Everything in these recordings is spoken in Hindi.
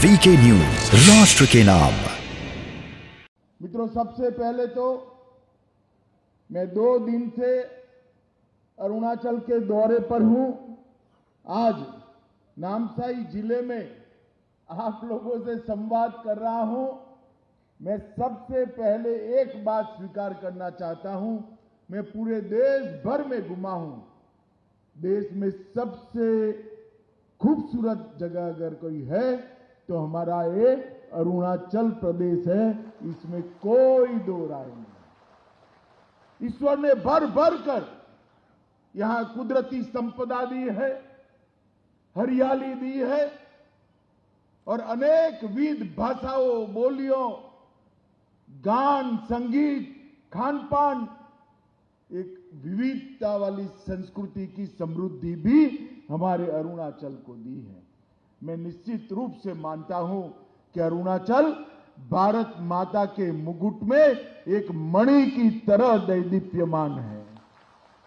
वीके न्यूज, राष्ट्र के नाम। मित्रों, सबसे पहले तो मैं 2 दिन से अरुणाचल के दौरे पर हूं। आज नामसाई जिले में आप लोगों से संवाद कर रहा हूं। मैं सबसे पहले एक बात स्वीकार करना चाहता हूं। मैं पूरे देश भर में घुमा हूं। देश में सबसे खूबसूरत जगह अगर कोई है तो हमारा ये अरुणाचल प्रदेश है, इसमें कोई दो राय नहीं। ईश्वर ने भर भर कर यहां कुदरती संपदा दी है, हरियाली दी है और अनेक विविध भाषाओं, बोलियों, गान, संगीत, खान पान, एक विविधता वाली संस्कृति की समृद्धि भी हमारे अरुणाचल को दी है। मैं निश्चित रूप से मानता हूं कि अरुणाचल भारत माता के मुकुट में एक मणि की तरह दैदीप्यमान है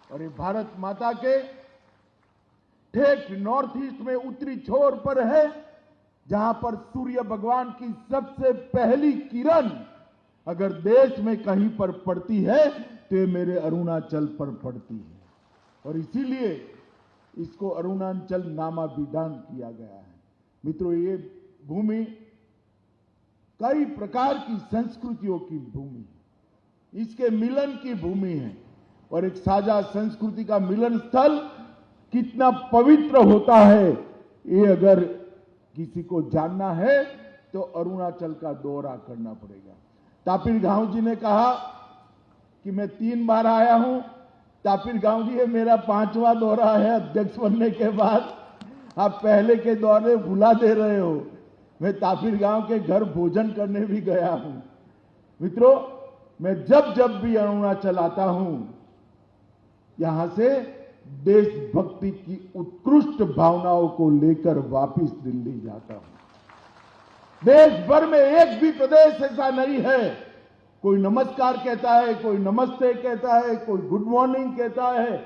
और ये भारत माता के ठेठ नॉर्थ ईस्ट में उत्तरी छोर पर है, जहां पर सूर्य भगवान की सबसे पहली किरण अगर देश में कहीं पर पड़ती है तो ये मेरे अरुणाचल पर पड़ती है और इसीलिए इसको अरुणाचल नामाभिधान किया गया है। मित्रों, ये भूमि कई प्रकार की संस्कृतियों की भूमि है, इसके मिलन की भूमि है और एक साझा संस्कृति का मिलन स्थल कितना पवित्र होता है, ये अगर किसी को जानना है तो अरुणाचल का दौरा करना पड़ेगा। तापिर गांव जी ने कहा कि मैं 3 बार आया हूं। तापिर गांव जी, ये मेरा 5वां दौरा है अध्यक्ष बनने के बाद। आप पहले के दौरे भुला दे रहे हो। मैं तापिर गांव के घर भोजन करने भी गया हूं। मित्रों, मैं जब जब भी अरुणाचल आता हूं, यहां से देशभक्ति की उत्कृष्ट भावनाओं को लेकर वापस दिल्ली जाता हूं। देश भर में एक भी प्रदेश ऐसा नहीं है, कोई नमस्कार कहता है, कोई नमस्ते कहता है, कोई गुड मॉर्निंग कहता है।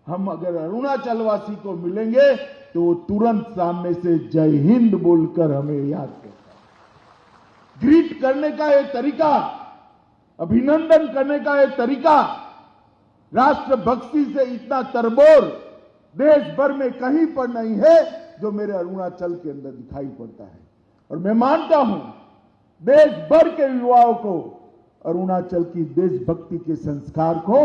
हम अगर अरुणाचल वासी को मिलेंगे तो वो तुरंत सामने से जय हिंद बोलकर हमें याद करता है। ग्रीट करने का ये तरीका, अभिनंदन करने का ये तरीका, राष्ट्रभक्ति से इतना तरबोर देश भर में कहीं पर नहीं है जो मेरे अरुणाचल के अंदर दिखाई पड़ता है। और मैं मानता हूं देश भर के युवाओं को अरुणाचल की देशभक्ति के संस्कार को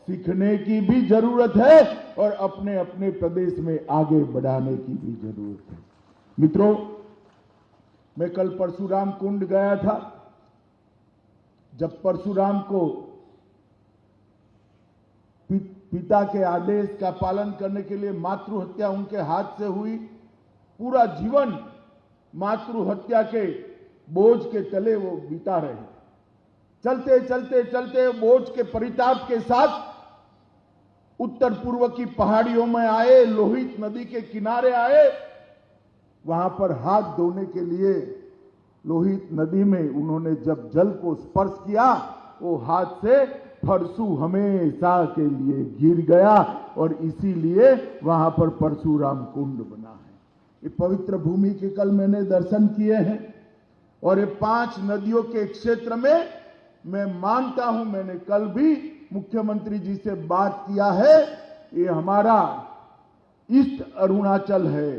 सीखने की भी जरूरत है और अपने अपने प्रदेश में आगे बढ़ाने की भी जरूरत है। मित्रों, मैं कल परशुराम कुंड गया था। जब परशुराम को पिता के आदेश का पालन करने के लिए मातृ हत्या उनके हाथ से हुई, पूरा जीवन मातृ हत्या के बोझ के तले वो बिता रहे। चलते चलते चलते बोझ के परिताप के साथ उत्तर पूर्व की पहाड़ियों में आए, लोहित नदी के किनारे आए। वहां पर हाथ धोने के लिए लोहित नदी में उन्होंने जब जल को स्पर्श किया, वो हाथ से परशु हमेशा के लिए गिर गया और इसीलिए वहां पर परशुराम कुंड बना है। ये पवित्र भूमि के कल मैंने दर्शन किए हैं और ये 5 नदियों के क्षेत्र में मैं मानता हूं, मैंने कल भी मुख्यमंत्री जी से बात किया है, ये हमारा ईस्ट अरुणाचल है।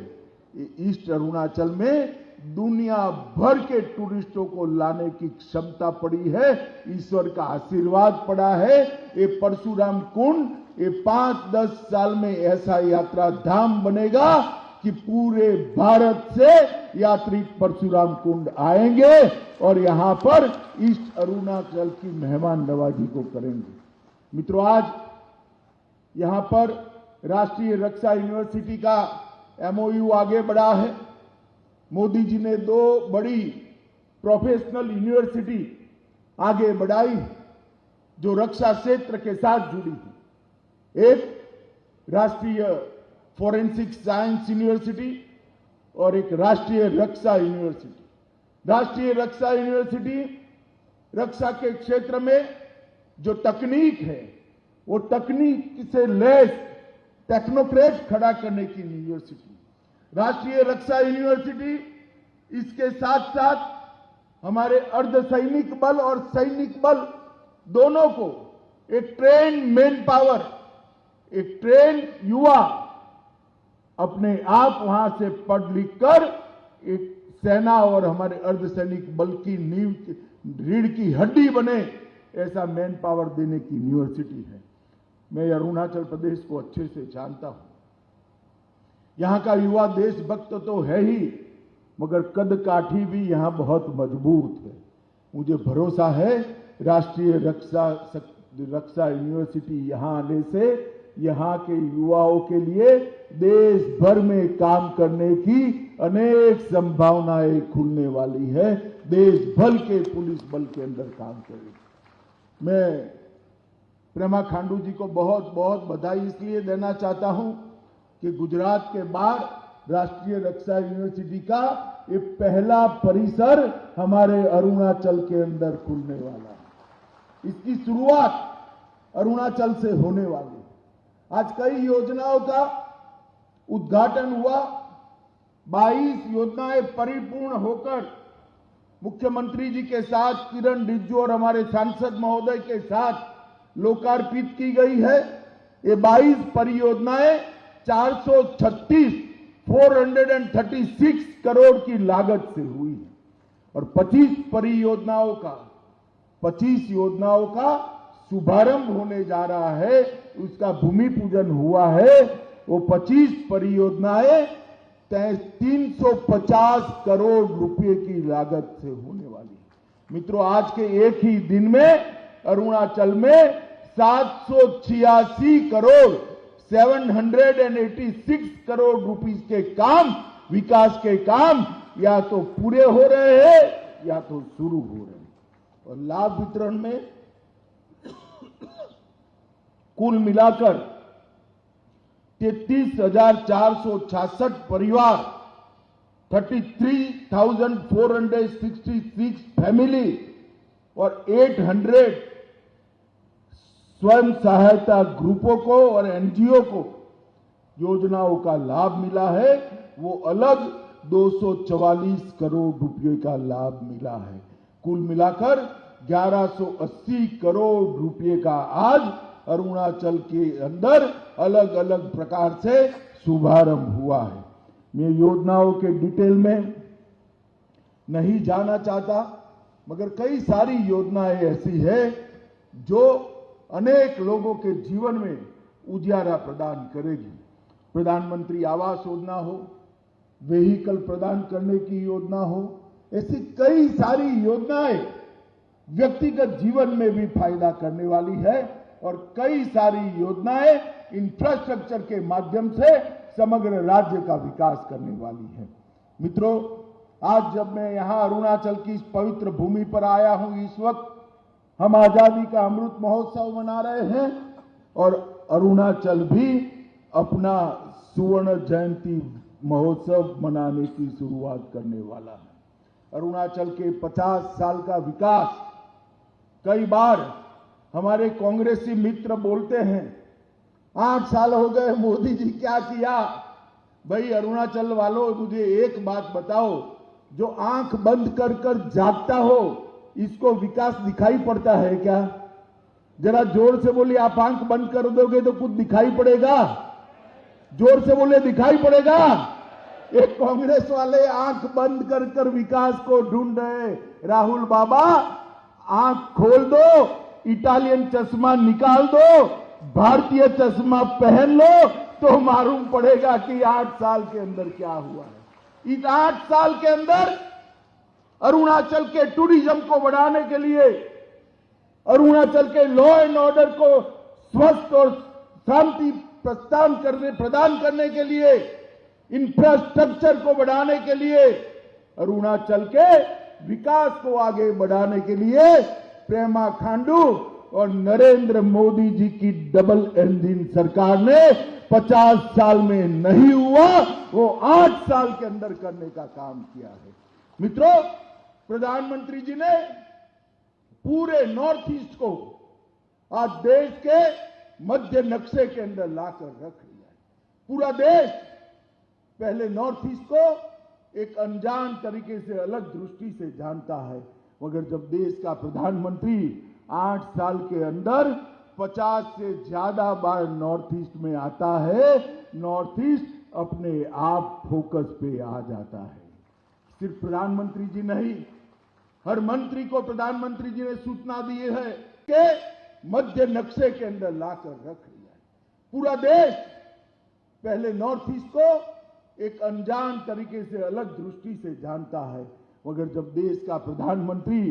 ये ईस्ट अरुणाचल में दुनिया भर के टूरिस्टों को लाने की क्षमता पड़ी है, ईश्वर का आशीर्वाद पड़ा है। ये परशुराम कुंड ये 5-10 साल में ऐसा यात्रा धाम बनेगा कि पूरे भारत से यात्री परशुराम कुंड आएंगे और यहां पर ईस्ट अरुणाचल की मेहमान नवाजी को करेंगे। मित्रों, आज यहां पर राष्ट्रीय रक्षा यूनिवर्सिटी का एमओयू आगे बढ़ा है। मोदी जी ने 2 बड़ी प्रोफेशनल यूनिवर्सिटी आगे बढ़ाई जो रक्षा क्षेत्र के साथ जुड़ी थी। एक राष्ट्रीय फोरेंसिक साइंस यूनिवर्सिटी और एक राष्ट्रीय रक्षा यूनिवर्सिटी। राष्ट्रीय रक्षा यूनिवर्सिटी रक्षा के क्षेत्र में जो तकनीक है वो तकनीक से लैस टेक्नोक्रेट खड़ा करने की यूनिवर्सिटी। राष्ट्रीय रक्षा यूनिवर्सिटी इसके साथ साथ हमारे अर्धसैनिक बल और सैनिक बल दोनों को एक ट्रेन मैन पावर, एक ट्रेन युवा अपने आप वहां से पढ़ लिख कर एक सेना और हमारे अर्धसैनिक बल की नींव, रीढ़ की हड्डी बने, ऐसा मैन पावर देने की यूनिवर्सिटी है। मैं अरुणाचल प्रदेश को अच्छे से जानता हूं। यहां का युवा देशभक्त तो है ही, मगर कद काठी भी यहां बहुत मजबूत है। मुझे भरोसा है राष्ट्रीय रक्षा यूनिवर्सिटी यहां आने से यहां के युवाओं के लिए देश भर में काम करने की अनेक संभावनाएं खुलने वाली है। देश भर के पुलिस बल के अंदर काम करेगी। मैं प्रेमा खांडू जी को बहुत बहुत बधाई इसलिए देना चाहता हूं कि गुजरात के बाद राष्ट्रीय रक्षा यूनिवर्सिटी का ये पहला परिसर हमारे अरुणाचल के अंदर खुलने वाला है। इसकी शुरुआत अरुणाचल से होने वाली है। आज कई योजनाओं का उद्घाटन हुआ, 22 योजनाएं परिपूर्ण होकर मुख्यमंत्री जी के साथ, किरण रिजिजू और हमारे सांसद महोदय के साथ लोकार्पित की गई है। ये 22 परियोजनाएं 436 करोड़ की लागत से हुई है और 25 योजनाओं का शुभारंभ होने जा रहा है, उसका भूमि पूजन हुआ है। वो 25 परियोजनाएं 350 करोड़ रुपए की लागत से होने वाली है। मित्रों, आज के एक ही दिन में अरुणाचल में 786 करोड़ 786 करोड़ रुपीस के काम, विकास के काम या तो पूरे हो रहे हैं या तो शुरू हो रहे हैं। और लाभ वितरण में कुल मिलाकर 33,466 परिवार, 33,466 फैमिली और 800 स्वयं सहायता ग्रुपों को और एनजीओ को योजनाओं का लाभ मिला है। वो अलग 244 करोड़ रुपए का लाभ मिला है। कुल मिलाकर 1180 करोड़ रुपए का आज अरुणाचल के अंदर अलग अलग प्रकार से शुभारंभ हुआ है। मैं योजनाओं के डिटेल में नहीं जाना चाहता, मगर कई सारी योजनाएं ऐसी है जो अनेक लोगों के जीवन में उजियारा प्रदान करेगी। प्रधानमंत्री आवास योजना हो, व्हीकल प्रदान करने की योजना हो, ऐसी कई सारी योजनाएं व्यक्तिगत जीवन में भी फायदा करने वाली है और कई सारी योजनाएं इंफ्रास्ट्रक्चर के माध्यम से समग्र राज्य का विकास करने वाली है। मित्रों, आज जब मैं यहां अरुणाचल की इस पवित्र भूमि पर आया हूं, इस वक्त हम आजादी का अमृत महोत्सव मना रहे हैं और अरुणाचल भी अपना सुवर्ण जयंती महोत्सव मनाने की शुरुआत करने वाला है। अरुणाचल के 50 साल का विकास, कई बार हमारे कांग्रेसी मित्र बोलते हैं 8 साल हो गए, मोदी जी क्या किया। भाई अरुणाचल वालों, मुझे एक बात बताओ, जो आंख बंद कर कर जागता हो, इसको विकास दिखाई पड़ता है क्या? जरा जोर से बोलिए, आप आंख बंद कर दोगे तो कुछ दिखाई पड़ेगा? जोर से बोले, दिखाई पड़ेगा? एक कांग्रेस वाले आंख बंद कर कर विकास को ढूंढ रहे। राहुल बाबा, आंख खोल दो, इटालियन चश्मा निकाल दो, भारतीय चश्मा पहन लो, तो मालूम पड़ेगा कि 8 साल के अंदर क्या हुआ है। इस 8 साल के अंदर अरुणाचल के टूरिज्म को बढ़ाने के लिए, अरुणाचल के लॉ एंड ऑर्डर को स्वस्थ और शांति प्रदान करने के लिए, इंफ्रास्ट्रक्चर को बढ़ाने के लिए, अरुणाचल के विकास को आगे बढ़ाने के लिए प्रेमा खांडू और नरेंद्र मोदी जी की डबल इंजन सरकार ने 50 साल में नहीं हुआ, वो 8 साल के अंदर करने का काम किया है। मित्रों, प्रधानमंत्री जी ने पूरे नॉर्थ ईस्ट को आज देश के मध्य नक्शे के अंदर लाकर रख लिया है। पूरा देश पहले नॉर्थ ईस्ट को एक अनजान तरीके से अलग दृष्टि से जानता है, मगर जब देश का प्रधानमंत्री 8 साल के अंदर 50 से ज्यादा बार नॉर्थ ईस्ट में आता है, नॉर्थ ईस्ट अपने आप फोकस पे आ जाता है। सिर्फ प्रधानमंत्री जी नहीं, हर मंत्री को प्रधानमंत्री जी ने सूचना दी है कि मध्य नक्शे के अंदर लाकर रख लिया है। पूरा देश पहले नॉर्थ ईस्ट को एक अनजान तरीके से अलग दृष्टि से जानता है, मगर जब देश का प्रधानमंत्री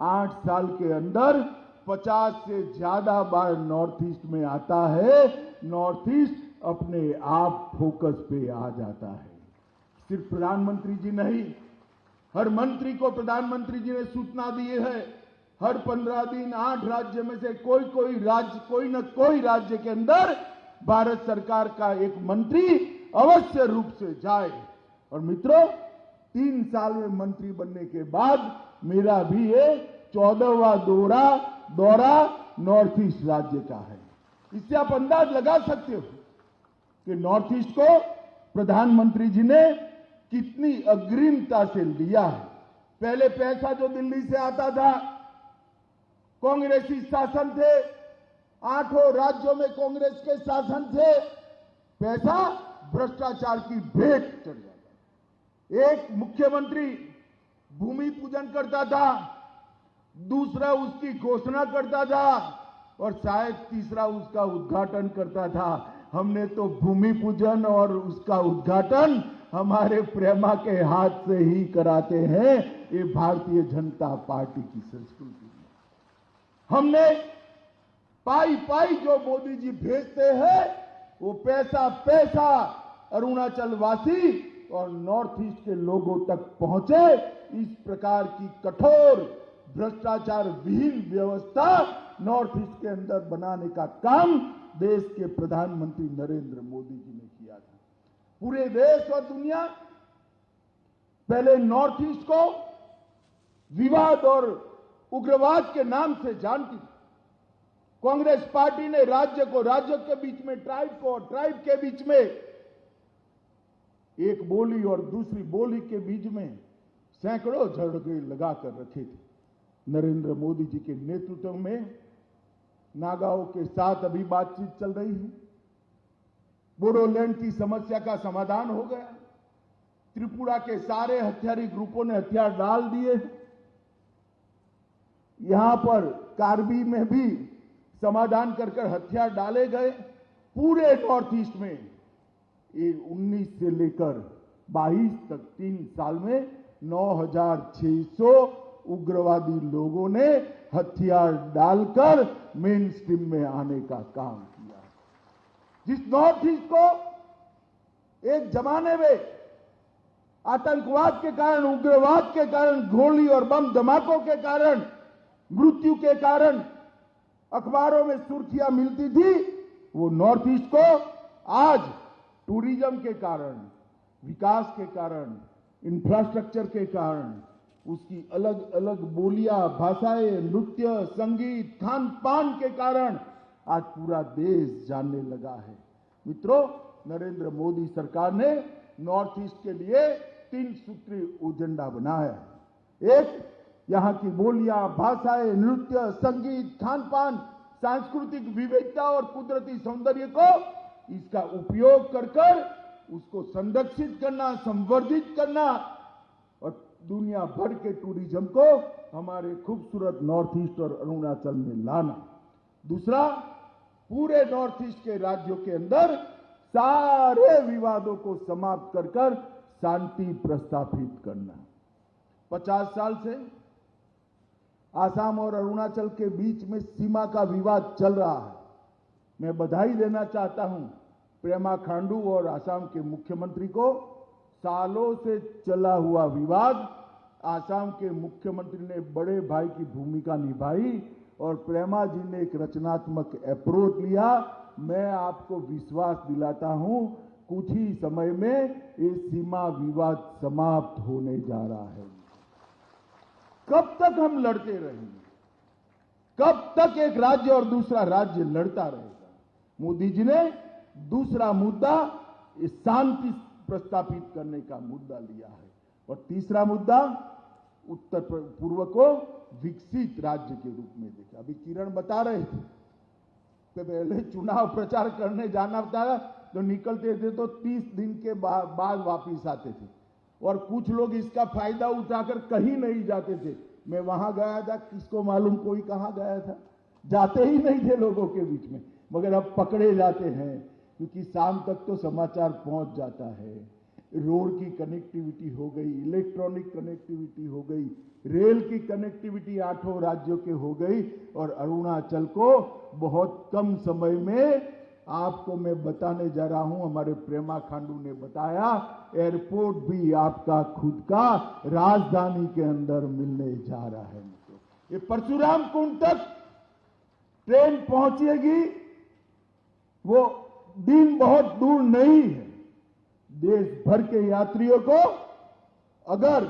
8 साल के अंदर 50 से ज्यादा बार नॉर्थ ईस्ट में आता है, नॉर्थ ईस्ट अपने आप फोकस पे आ जाता है। सिर्फ प्रधानमंत्री जी नहीं, हर मंत्री को प्रधानमंत्री जी ने सूचना दी है, हर 15 दिन 8 राज्य में से कोई न कोई राज्य के अंदर भारत सरकार का एक मंत्री अवश्य रूप से जाए। और मित्रों, 3 साल में मंत्री बनने के बाद मेरा भी ये 14वां दौरा नॉर्थ ईस्ट राज्य का है। इससे आप अंदाज लगा सकते हो कि नॉर्थ ईस्ट को प्रधानमंत्री जी ने कितनी अग्रिमता से लिया है। पहले पैसा जो दिल्ली से आता था, कांग्रेसी शासन थे, 8 राज्यों में कांग्रेस के शासन थे, पैसा भ्रष्टाचार की भेंट चढ़ जाता। एक मुख्यमंत्री भूमि पूजन करता था, दूसरा उसकी घोषणा करता था और शायद तीसरा उसका उद्घाटन करता था। हमने तो भूमि पूजन और उसका उद्घाटन हमारे प्रेमा के हाथ से ही कराते हैं। ये भारतीय जनता पार्टी की संस्कृति है। हमने पाई जो मोदी जी भेजते हैं, वो पैसा अरुणाचल वासी और नॉर्थ ईस्ट के लोगों तक पहुंचे। इस प्रकार की कठोर भ्रष्टाचार विहीन व्यवस्था नॉर्थ ईस्ट के अंदर बनाने का काम देश के प्रधानमंत्री नरेंद्र मोदी जी ने किया था। पूरे देश और दुनिया पहले नॉर्थ ईस्ट को विवाद और उग्रवाद के नाम से जानती थी। कांग्रेस पार्टी ने राज्य के बीच में, ट्राइब के बीच में, एक बोली और दूसरी बोली के बीच में सैकड़ों झगड़े लगाकर रखे थे। नरेंद्र मोदी जी के नेतृत्व में नागाओं के साथ अभी बातचीत चल रही है। बोडोलैंड की समस्या का समाधान हो गया। त्रिपुरा के सारे हथियारी ग्रुपों ने हथियार डाल दिए। यहां पर कार्बी में भी समाधान कर हथियार डाले गए। पूरे नॉर्थ ईस्ट में 19 से लेकर 22 तक 3 साल में 9,600 उग्रवादी लोगों ने हथियार डालकर मेन स्ट्रीम में आने का काम किया। जिस नॉर्थ ईस्ट को एक जमाने में आतंकवाद के कारण, उग्रवाद के कारण, गोली और बम धमाकों के कारण, मृत्यु के कारण अखबारों में सुर्खियां मिलती थी, वो नॉर्थ ईस्ट को आज टूरिज्म के कारण, विकास के कारण, इंफ्रास्ट्रक्चर के कारण, उसकी अलग अलग बोलियां, भाषाएं, नृत्य, संगीत, खान पान के कारण आज पूरा देश जानने लगा है। मित्रों, नरेंद्र मोदी सरकार ने नॉर्थ ईस्ट के लिए 3 सूत्री एजेंडा बनाया है। एक, यहां की बोलियां, भाषाएं, नृत्य, संगीत, खान पान, सांस्कृतिक विविधता और कुदरती सौंदर्य को इसका उपयोग कर उसको संरक्षित करना, संवर्धित करना और दुनिया भर के टूरिज्म को हमारे खूबसूरत नॉर्थ ईस्ट और अरुणाचल में लाना। दूसरा, पूरे नॉर्थ ईस्ट के राज्यों के अंदर सारे विवादों को समाप्त कर शांति प्रस्थापित करना। 50 साल से आसाम और अरुणाचल के बीच में सीमा का विवाद चल रहा है। मैं बधाई देना चाहता हूं पेमा खांडू और आसाम के मुख्यमंत्री को। सालों से चला हुआ विवाद, आसाम के मुख्यमंत्री ने बड़े भाई की भूमिका निभाई और प्रेमा जी ने एक रचनात्मक अप्रोच लिया। मैं आपको विश्वास दिलाता हूं, कुछ ही समय में ये सीमा विवाद समाप्त होने जा रहा है। कब तक हम लड़ते रहेंगे? कब तक एक राज्य और दूसरा राज्य लड़ता रहेगा? मोदी जी ने दूसरा मुद्दा शांति प्रस्थापित करने का मुद्दा लिया है। और तीसरा मुद्दा, उत्तर पूर्व को विकसित राज्य के रूप में देखा। अभी किरण बता रहे थे कि पहले चुनाव प्रचार करने जाना था तो निकलते थे तो 30 दिन के बाद वापिस आते थे, और कुछ लोग इसका फायदा उठाकर कहीं नहीं जाते थे। मैं वहां गया था, किसको मालूम कोई कहां गया था, जाते ही नहीं थे लोगों के बीच में, मगर अब पकड़े जाते हैं क्योंकि शाम तक तो समाचार पहुंच जाता है। रोड की कनेक्टिविटी हो गई, इलेक्ट्रॉनिक कनेक्टिविटी हो गई, रेल की कनेक्टिविटी 8 राज्यों के हो गई, और अरुणाचल को बहुत कम समय में, आपको मैं बताने जा रहा हूं, हमारे प्रेमा खांडू ने बताया, एयरपोर्ट भी आपका खुद का राजधानी के अंदर मिलने जा रहा है। ये परशुराम कुंड तक ट्रेन पहुंचेगी, वो दिन बहुत दूर नहीं है। देश भर के यात्रियों को अगर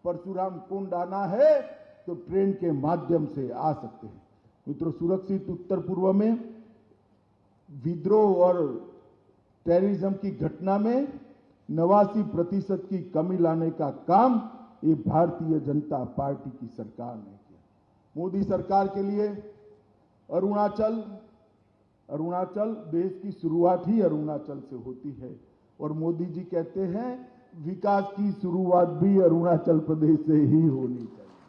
परशुराम कुंड आना है तो ट्रेन के माध्यम से आ सकते हैं। मित्रों, सुरक्षित उत्तर पूर्व में विद्रोह और टेररिज्म की घटना में 89% की कमी लाने का काम ये भारतीय जनता पार्टी की सरकार ने किया। मोदी सरकार के लिए अरुणाचल देश की शुरुआत ही अरुणाचल से होती है, और मोदी जी कहते हैं विकास की शुरुआत भी अरुणाचल प्रदेश से ही होनी चाहिए।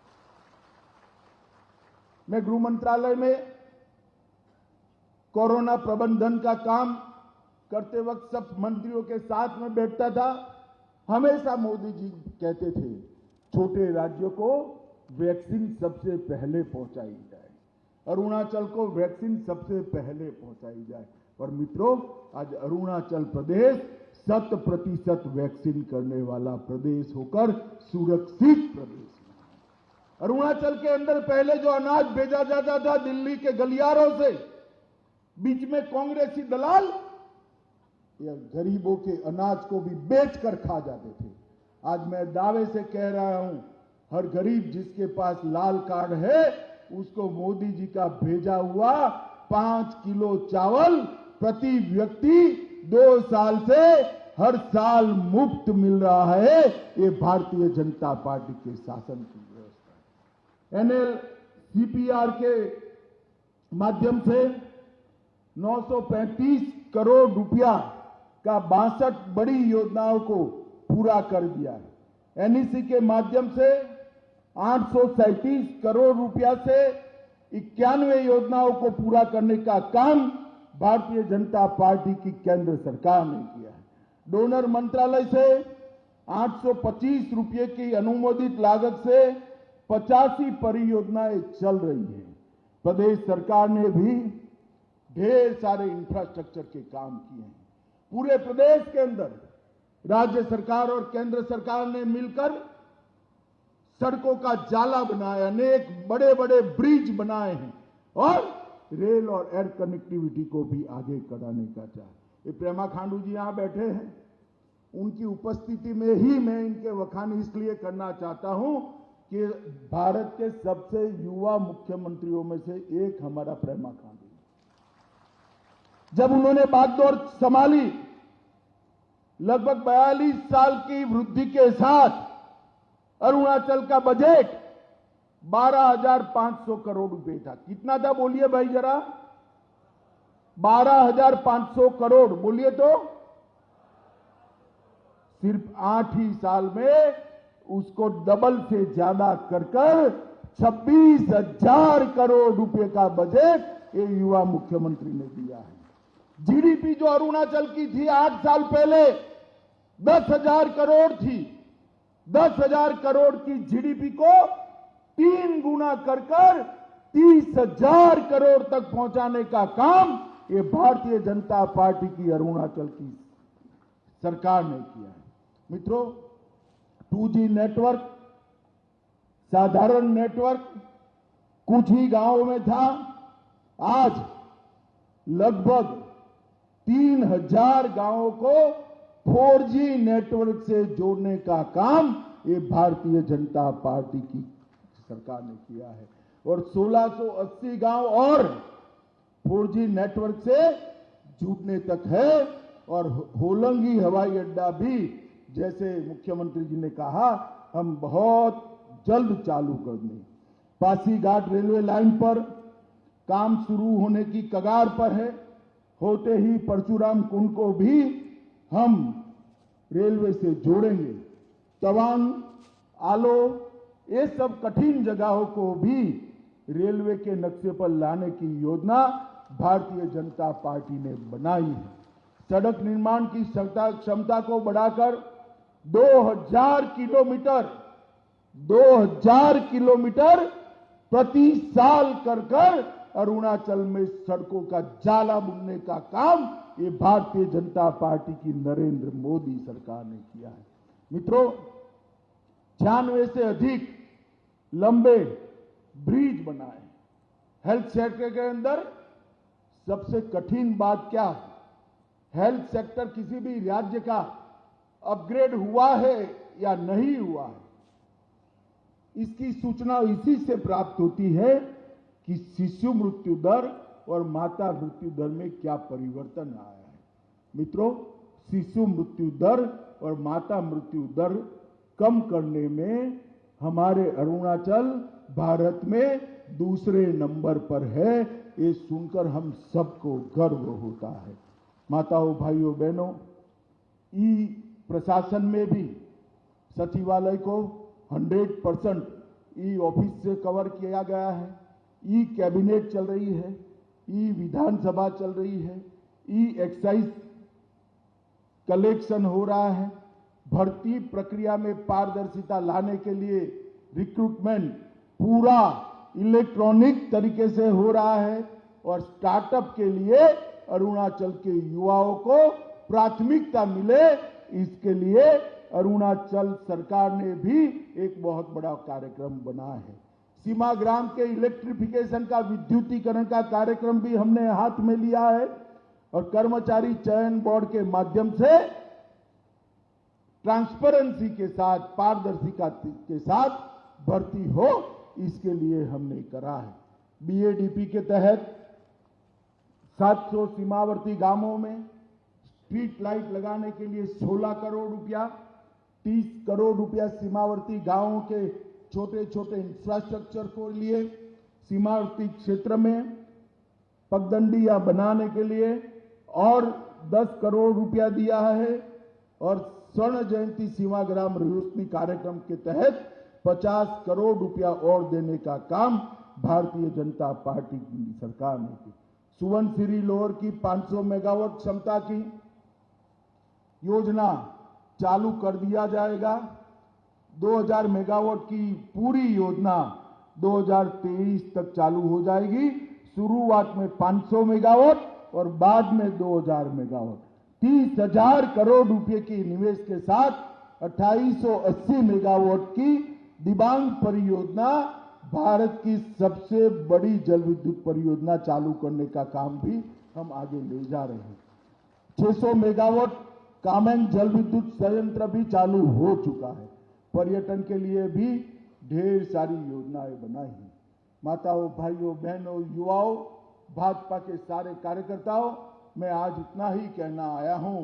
मैं गृह मंत्रालय में कोरोना प्रबंधन का काम करते वक्त सब मंत्रियों के साथ में बैठता था। हमेशा मोदी जी कहते थे छोटे राज्यों को वैक्सीन सबसे पहले पहुंचाई जाए, अरुणाचल को वैक्सीन सबसे पहले पहुंचाई जाए। और मित्रों, आज अरुणाचल प्रदेश 100% वैक्सीन करने वाला प्रदेश होकर सुरक्षित प्रदेश है। अरुणाचल के अंदर पहले जो अनाज भेजा जाता था दिल्ली के गलियारों से, बीच में कांग्रेसी दलाल या गरीबों के अनाज को भी बेचकर खा जाते थे। आज मैं दावे से कह रहा हूं, हर गरीब जिसके पास लाल कार्ड है उसको मोदी जी का भेजा हुआ 5 किलो चावल प्रति व्यक्ति 2 साल से हर साल मुफ्त मिल रहा है। ये भारतीय जनता पार्टी के शासन की व्यवस्था है। NLCPR के माध्यम से 935 करोड़ रुपया का 62 बड़ी योजनाओं को पूरा कर दिया है। NEC के माध्यम से 837 करोड़ रुपया से 91 योजनाओं को पूरा करने का काम भारतीय जनता पार्टी की केंद्र सरकार ने किया है। डोनर मंत्रालय से 825 रुपये की अनुमोदित लागत से 85 परियोजनाएं चल रही हैं। प्रदेश सरकार ने भी ढेर सारे इंफ्रास्ट्रक्चर के काम किए हैं। पूरे प्रदेश के अंदर राज्य सरकार और केंद्र सरकार ने मिलकर सड़कों का जाला बनाया, अनेक बड़े बड़े ब्रिज बनाए हैं, और रेल और एयर कनेक्टिविटी को भी आगे कराने का चाह। ये प्रेमा खांडू जी यहां बैठे हैं, उनकी उपस्थिति में ही मैं इनके वखान इसलिए करना चाहता हूं कि भारत के सबसे युवा मुख्यमंत्रियों में से एक हमारा प्रेमा खांडू, जब उन्होंने बागडोर संभाली, लगभग 42 साल की वृद्धि के साथ अरुणाचल का बजट 12,500 करोड़ रुपए था। कितना था बोलिए भाई जरा, 12,500 करोड़ बोलिए तो। सिर्फ 8 ही साल में उसको डबल से ज्यादा कर 26,000 करोड़ रुपए का बजट ये युवा मुख्यमंत्री ने दिया है। जीडीपी जो अरुणाचल की थी 8 साल पहले 10,000 करोड़ थी, 10,000 करोड़ की जीडीपी को 3 गुना कर 30,000 करोड़ तक पहुंचाने का काम ये भारतीय जनता पार्टी की अरुणाचल की सरकार ने किया है। मित्रों, 2G नेटवर्क, साधारण नेटवर्क कुछ ही गांवों में था, आज लगभग 3,000 गांवों को 4G नेटवर्क से जोड़ने का काम ये भारतीय जनता पार्टी की सरकार ने किया है, और 1680 गांव और 4G नेटवर्क से जुड़ने तक है। और होलंगी हवाई अड्डा भी जैसे मुख्यमंत्री जी ने कहा हम बहुत जल्द चालू कर दें। पासीघाट रेलवे लाइन पर काम शुरू होने की कगार पर है। होते ही परशुराम कुंड को भी हम रेलवे से जोड़ेंगे। तवांग, आलो, ये सब कठिन जगहों को भी रेलवे के नक्शे पर लाने की योजना भारतीय जनता पार्टी ने बनाई है। सड़क निर्माण की क्षमता को बढ़ाकर 2000 किलोमीटर प्रति साल कर अरुणाचल में सड़कों का जाला बुनने का काम ये भारतीय जनता पार्टी की नरेंद्र मोदी सरकार ने किया है। मित्रों, 96 से अधिक लंबे ब्रिज बनाए। हेल्थ सेक्टर के अंदर सबसे कठिन बात क्या है? हेल्थ सेक्टर किसी भी राज्य का अपग्रेड हुआ है या नहीं हुआ है, इसकी सूचना इसी से प्राप्त होती है कि शिशु मृत्यु दर और माता मृत्यु दर में क्या परिवर्तन आया है। मित्रों, शिशु मृत्यु दर और माता मृत्यु दर कम करने में हमारे अरुणाचल भारत में दूसरे नंबर पर है। ये सुनकर हम सबको गर्व होता है। माताओं, भाइयों, बहनों, ई प्रशासन में भी सचिवालय को 100% ई ऑफिस से कवर किया गया है। ई कैबिनेट चल रही है, ई विधानसभा चल रही है, ई एक्साइज कलेक्शन हो रहा है। भर्ती प्रक्रिया में पारदर्शिता लाने के लिए रिक्रूटमेंट पूरा इलेक्ट्रॉनिक तरीके से हो रहा है और स्टार्टअप के लिए अरुणाचल के युवाओं को प्राथमिकता मिले, इसके लिए अरुणाचल सरकार ने भी एक बहुत बड़ा कार्यक्रम बनाया है। सीमा ग्राम के इलेक्ट्रिफिकेशन का, विद्युतीकरण का कार्यक्रम भी हमने हाथ में लिया है और कर्मचारी चयन बोर्ड के माध्यम से ट्रांसपेरेंसी के साथ, पारदर्शिता के साथ भर्ती हो, इसके लिए हमने करा है। बीएडीपी के तहत 700 सीमावर्ती गांवों में स्ट्रीट लाइट लगाने के लिए 16 करोड़ रुपया, 30 करोड़ रुपया सीमावर्ती गांवों के छोटे छोटे इंफ्रास्ट्रक्चर को लिए, सीमावर्ती क्षेत्र में पगडंडियां बनाने के लिए और 10 करोड़ रुपया दिया है और स्वर्ण जयंती सीमाग्राम रोशनी कार्यक्रम के तहत 50 करोड़ रुपया और देने का काम भारतीय जनता पार्टी की सरकार ने की। सुवर्णसिरी लोअर की 500 मेगावाट क्षमता की योजना चालू कर दिया जाएगा। 2000 मेगावाट की पूरी योजना 2023 तक चालू हो जाएगी। शुरुआत में 500 मेगावाट और बाद में 2000 मेगावाट। 30,000 करोड़ रुपए की निवेश के साथ 2880 मेगावाट की दिबांग परियोजना, भारत की सबसे बड़ी जल विद्युत परियोजना चालू करने का काम भी हम आगे ले जा रहे हैं। 600 मेगावाट कामेंग जल विद्युत संयंत्र भी चालू हो चुका है। पर्यटन के लिए भी ढेर सारी योजनाएं बनाई हैं। माताओं, भाइयों, बहनों, युवाओं, भाजपा के सारे कार्यकर्ताओं, मैं आज इतना ही कहना आया हूं।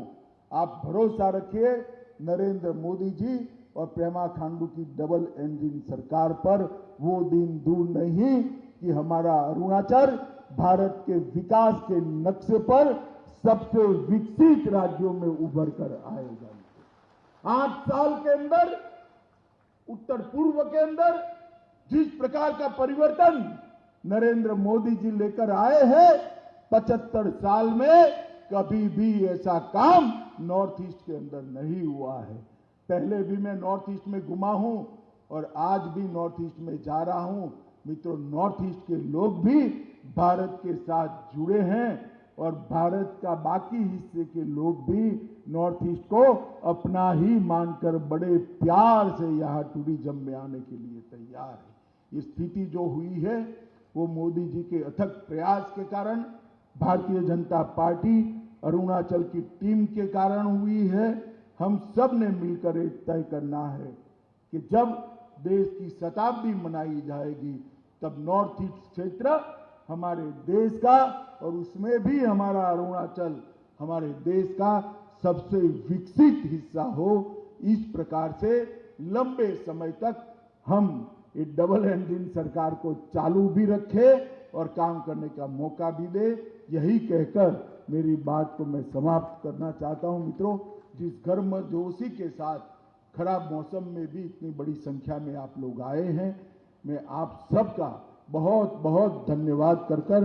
आप भरोसा रखिए नरेंद्र मोदी जी और पेमा खांडू की डबल इंजन सरकार पर। वो दिन दूर नहीं कि हमारा अरुणाचल भारत के विकास के नक्शे पर सबसे विकसित राज्यों में उभर कर आएगा। 8 साल के अंदर उत्तर पूर्व के अंदर जिस प्रकार का परिवर्तन नरेंद्र मोदी जी लेकर आए हैं, 75 साल में कभी भी ऐसा काम नॉर्थ ईस्ट के अंदर नहीं हुआ है। पहले भी मैं नॉर्थ ईस्ट में घुमा हूं और आज भी नॉर्थ ईस्ट में जा रहा हूं। मित्रों, नॉर्थ ईस्ट के लोग भी भारत के साथ जुड़े हैं और भारत का बाकी हिस्से के लोग भी नॉर्थ ईस्ट को अपना ही मानकर बड़े प्यार से यहाँ टूरिज्म में आने के लिए तैयार है। ये स्थिति जो हुई है वो मोदी जी के अथक प्रयास के कारण, भारतीय जनता पार्टी अरुणाचल की टीम के कारण हुई है। हम सब ने मिलकर एक तय करना है कि जब देश की शताब्दी मनाई जाएगी तब नॉर्थ ईस्ट क्षेत्र हमारे देश का और उसमें भी हमारा अरुणाचल हमारे देश का सबसे विकसित हिस्सा हो। इस प्रकार से लंबे समय तक हम ये डबल इंजन सरकार को चालू भी रखे और काम करने का मौका भी दे। यही कहकर मेरी बात को मैं समाप्त करना चाहता हूं। मित्रों, जिस गर्मजोशी के साथ खराब मौसम में भी इतनी बड़ी संख्या में आप लोग आए हैं, मैं आप सबका बहुत बहुत धन्यवाद कर